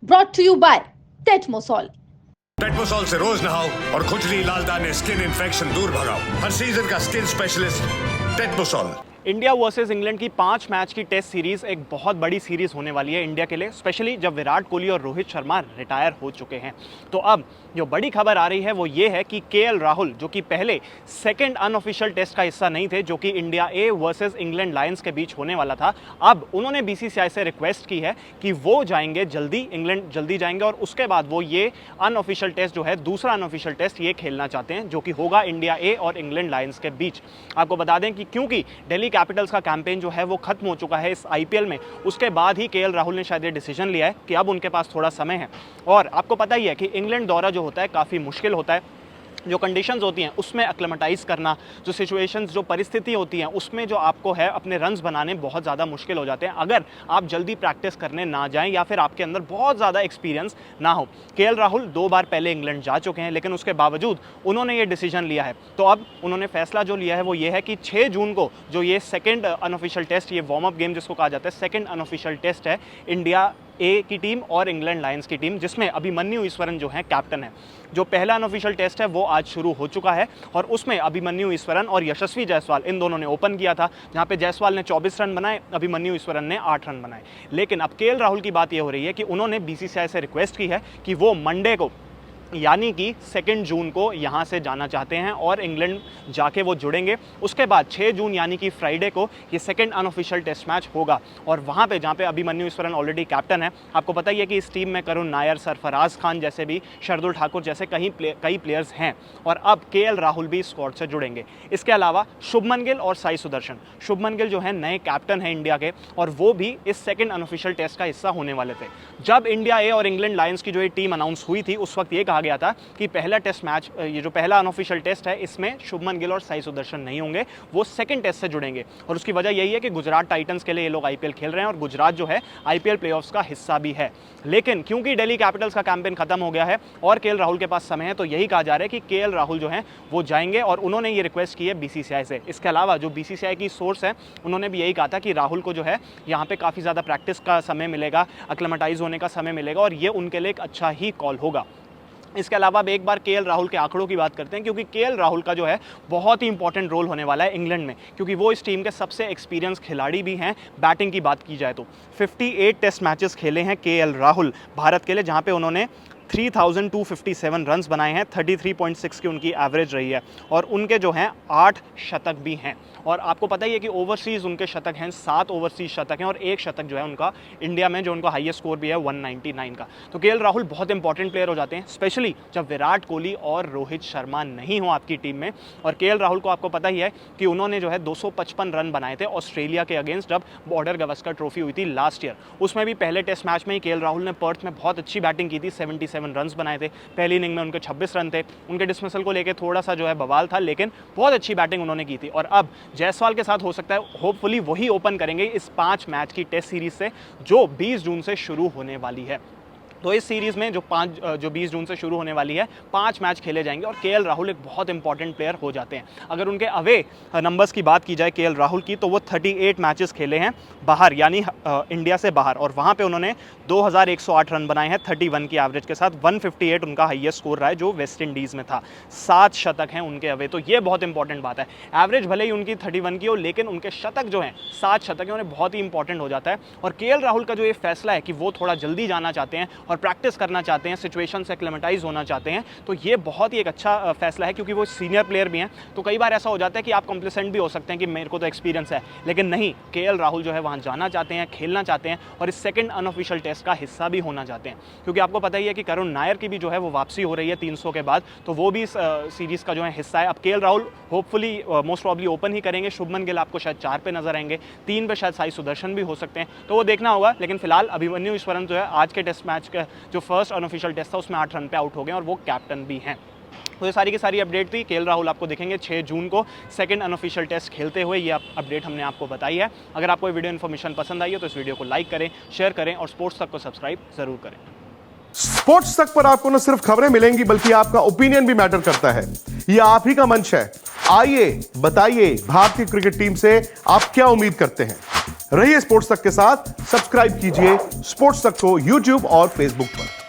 brought to you by Tetmosol. टेटमोसॉल से रोज नहाओ और खुजली लाल दाने स्किन इन्फेक्शन दूर भगाओ। हर सीजन का skin specialist Tetmosol. India versus England की 5 मैच की टेस्ट सीरीज एक बहुत बड़ी सीरीज होने वाली है इंडिया के लिए, स्पेशली जब विराट कोहली और रोहित शर्मा रिटायर हो चुके हैं। तो अब जो बड़ी खबर आ रही है वो ये है कि केएल राहुल, जो कि पहले सेकंड अनऑफिशियल टेस्ट का हिस्सा नहीं थे, जो कि India A versus England Lions के बीच होने वाला था, अब उन्होंने बीसीसीआई से रिक्वेस्ट की है कि वो जाएंगे जल्दी, इंग्लैंड जल्दी जाएंगे और उसके बाद वो ये अनऑफिशियल टेस्ट जो है, दूसरा अनऑफिशियल टेस्ट ये खेलना चाहते हैं, जो कि होगा इंडिया ए और इंग्लैंड लायंस के बीच। आपको बता दें कि क्योंकि दिल्ली कैपिटल्स का कैंपेन जो है वो खत्म हो चुका है इस आईपीएल में, उसके बाद ही केएल राहुल ने शायद ये डिसीजन लिया है कि अब उनके पास थोड़ा समय है। और आपको पता ही है कि इंग्लैंड दौरा जो होता है काफ़ी मुश्किल होता है, जो कंडीशंस होती हैं उसमें एक्लेमेटाइज करना, जो सिचुएशंस, जो परिस्थिति होती हैं उसमें जो आपको है अपने रन्स बनाने बहुत ज़्यादा मुश्किल हो जाते हैं अगर आप जल्दी प्रैक्टिस करने ना जाएं या फिर आपके अंदर बहुत ज़्यादा एक्सपीरियंस ना हो। केएल राहुल 2 बार पहले इंग्लैंड जा चुके हैं, लेकिन उसके बावजूद उन्होंने ये डिसीजन लिया है। तो अब उन्होंने फैसला जो लिया है वो ये है कि 6 जून को जो ये सेकेंड अनऑफिशियल टेस्ट, ये वार्म अप गेम जिसको कहा जाता है, सेकेंड अनऑफिशियल टेस्ट है इंडिया ए की टीम और इंग्लैंड लायंस की टीम, जिसमें अभिमन्यु ईश्वरन जो है कैप्टन है। जो पहला अनऑफिशियल टेस्ट है वो आज शुरू हो चुका है और उसमें अभिमन्यु ईश्वरन और यशस्वी जायसवाल, इन दोनों ने ओपन किया था, जहां पे जायसवाल ने 24 रन बनाए, अभिमन्यु ईश्वरन ने 8 रन बनाए। लेकिन अब केएल राहुल की बात ये हो रही है कि उन्होंने बीसीसीआई से रिक्वेस्ट की है कि वो मंडे को, यानी कि 2 जून को यहाँ से जाना चाहते हैं और इंग्लैंड जाके वो जुड़ेंगे। उसके बाद 6 जून यानी कि फ्राइडे को ये सेकंड अनऑफिशियल टेस्ट मैच होगा और वहाँ पे जहाँ पे अभिमन्यु ईश्वरन ऑलरेडी कैप्टन है, आपको पता ही है कि इस टीम में करुण नायर, सरफराज खान जैसे भी, शार्दुल ठाकुर जैसे कई प्लेयर्स हैं और अब केएल राहुल भी स्क्वाड से जुड़ेंगे। इसके अलावा शुभमन गिल और साई सुदर्शन, शुभमन गिल जो है नए कैप्टन हैं इंडिया के और वो भी इस सेकेंड अनऑफिशियल टेस्ट का हिस्सा होने वाले थे। जब इंडिया ए और इंग्लैंड लायंस की जो ये टीम अनाउंस हुई थी उस वक्त ये कहा गया था कि पहला टेस्ट मैच, ये जो पहला अनऑफिशियल टेस्ट है, इसमें शुभमन गिल और साई सुदर्शन नहीं होंगे, वो सेकंड टेस्ट से जुड़ेंगे। और उसकी वजह यही है कि गुजरात टाइटंस के लिए ये लोग आईपीएल खेल रहे हैं और गुजरात जो है आईपीएल प्लेऑफ्स का हिस्सा भी है। लेकिन क्योंकि दिल्ली कैपिटल्स का कैंपेन खत्म हो गया है और केएल राहुल के पास समय है, तो यही कहा जा रहा है कि केएल राहुल जो है वो जाएंगे और उन्होंने ये रिक्वेस्ट की है बीसीसीआई से। इसके अलावा जो बीसीसीआई की सोर्स है उन्होंने भी यही कहा था कि राहुल को जो है यहाँ पे काफ़ी ज़्यादा प्रैक्टिस का समय मिलेगा, एक्लेमेटाइज होने का समय मिलेगा और ये उनके लिए एक अच्छा ही कॉल होगा। इसके अलावा अब एक बार केएल राहुल के आंकड़ों की बात करते हैं, क्योंकि केएल राहुल का जो है बहुत ही इंपॉर्टेंट रोल होने वाला है इंग्लैंड में, क्योंकि वो इस टीम के सबसे एक्सपीरियंस खिलाड़ी भी हैं। बैटिंग की बात की जाए तो 58 टेस्ट मैचेस खेले हैं केएल राहुल भारत के लिए, जहां पे उन्होंने 3257 रन्स बनाए हैं, 33.6 की उनकी एवरेज रही है और उनके जो हैं 8 शतक भी हैं। और आपको पता ही है कि ओवरसीज़ उनके शतक हैं, 7 ओवरसीज़ शतक हैं और 1 शतक जो है उनका इंडिया में, जो उनका हाईएस्ट स्कोर भी है 199 का। तो केएल राहुल बहुत इंपॉर्टेंट प्लेयर हो जाते हैं, स्पेशली जब विराट कोहली और रोहित शर्मा नहीं हो आपकी टीम में। और केएल राहुल को आपको पता ही है कि उन्होंने जो है 255 रन बनाए थे ऑस्ट्रेलिया के अगेंस्ट, जब बॉर्डर गवस्कर ट्रॉफी हुई थी लास्ट ईयर। उसमें भी पहले टेस्ट मैच में ही केएल राहुल ने पर्थ में बहुत अच्छी बैटिंग की थी, 77 रन्स बनाए थे। पहली इनिंग में उनके 26 रन थे। उनके डिसमिसल को लेकर थोड़ा सा जो है बवाल था, लेकिन बहुत अच्छी बैटिंग उन्होंने की थी। और अब जायसवाल के साथ हो सकता है होपफुली वही ओपन करेंगे इस 5 मैच की टेस्ट सीरीज से, जो 20 जून से शुरू होने वाली है। तो इस सीरीज़ में जो 20 जून से शुरू होने वाली है, 5 मैच खेले जाएंगे और केएल राहुल एक बहुत इंपॉर्टेंट प्लेयर हो जाते हैं। अगर उनके अवे नंबर्स की बात की जाए केएल राहुल की, तो वो 38 मैचेस खेले हैं बाहर, यानी इंडिया से बाहर, और वहाँ पे उन्होंने 2108 रन बनाए हैं 31 की एवरेज के साथ। 158 उनका हाईएस्ट स्कोर रहा है जो वेस्ट इंडीज़ में था। 7 शतक हैं उनके अवे, तो ये बहुत इंपॉर्टेंट बात है। एवरेज भले ही उनकी 31 की हो, लेकिन उनके शतक जो हैं 7 शतक हैं, उन्हें बहुत ही इंपॉर्टेंट हो जाता है। और केएल राहुल का जो ये फैसला है कि वो थोड़ा जल्दी जाना चाहते हैं और प्रैक्टिस करना चाहते हैं, सिचुएशन से एक्लेमेटाइज होना चाहते हैं, तो ये बहुत ही एक अच्छा फैसला है, क्योंकि वो सीनियर प्लेयर भी हैं। तो कई बार ऐसा हो जाता है कि आप कॉम्प्लिसेंट भी हो सकते हैं कि मेरे को तो एक्सपीरियंस है, लेकिन नहीं, केएल राहुल जो है वहाँ जाना चाहते हैं, खेलना चाहते हैं और इस सेकंड अनऑफिशियल टेस्ट का हिस्सा भी होना चाहते हैं। क्योंकि आपको पता ही है कि करुण नायर की भी जो है वो वापसी हो रही है 300 के बाद, तो वो भी इस सीरीज़ का जो है हिस्सा है। अब KL Rahul hopefully most probably open ही करेंगे। शुभमन गिल आपको शायद 4 पे नजर आएंगे, 3 पे शायद साई सुदर्शन भी हो सकते हैं, तो वो देखना होगा। लेकिन फिलहाल अभिमन्यु ईश्वरन जो है आज के टेस्ट मैच का जो फर्स्ट अनऑफिशियल टेस्ट था उसमें 8 रन पे आउट हो गए और वो कैप्टन भी हैं। तो ये सारी की सारी अपडेट थी। केएल राहुल आपको दिखेंगे 6 जून को सेकंड अनऑफिशियल टेस्ट खेलते हुए, ये अपडेट हमने आपको बताई है। अगर आपको ये वीडियो इन्फॉर्मेशन पसंद आई है तो इस वीडियो को लाइक करें, शेयर करें और स्पोर्ट्स तक को सब्सक्राइब जरूर करें। स्पोर्ट्स तक पर आपको न सिर्फ खबरें मिलेंगी बल्कि आपका ओपिनियन भी मैटर करता है। ये आप ही का मंच है। आइए बताइए, भारतीय क्रिकेट टीम से आप क्या उम्मीद करते हैं। रहिए स्पोर्ट्स तक के साथ, सब्सक्राइब कीजिए स्पोर्ट्स तक को यूट्यूब और फेसबुक पर।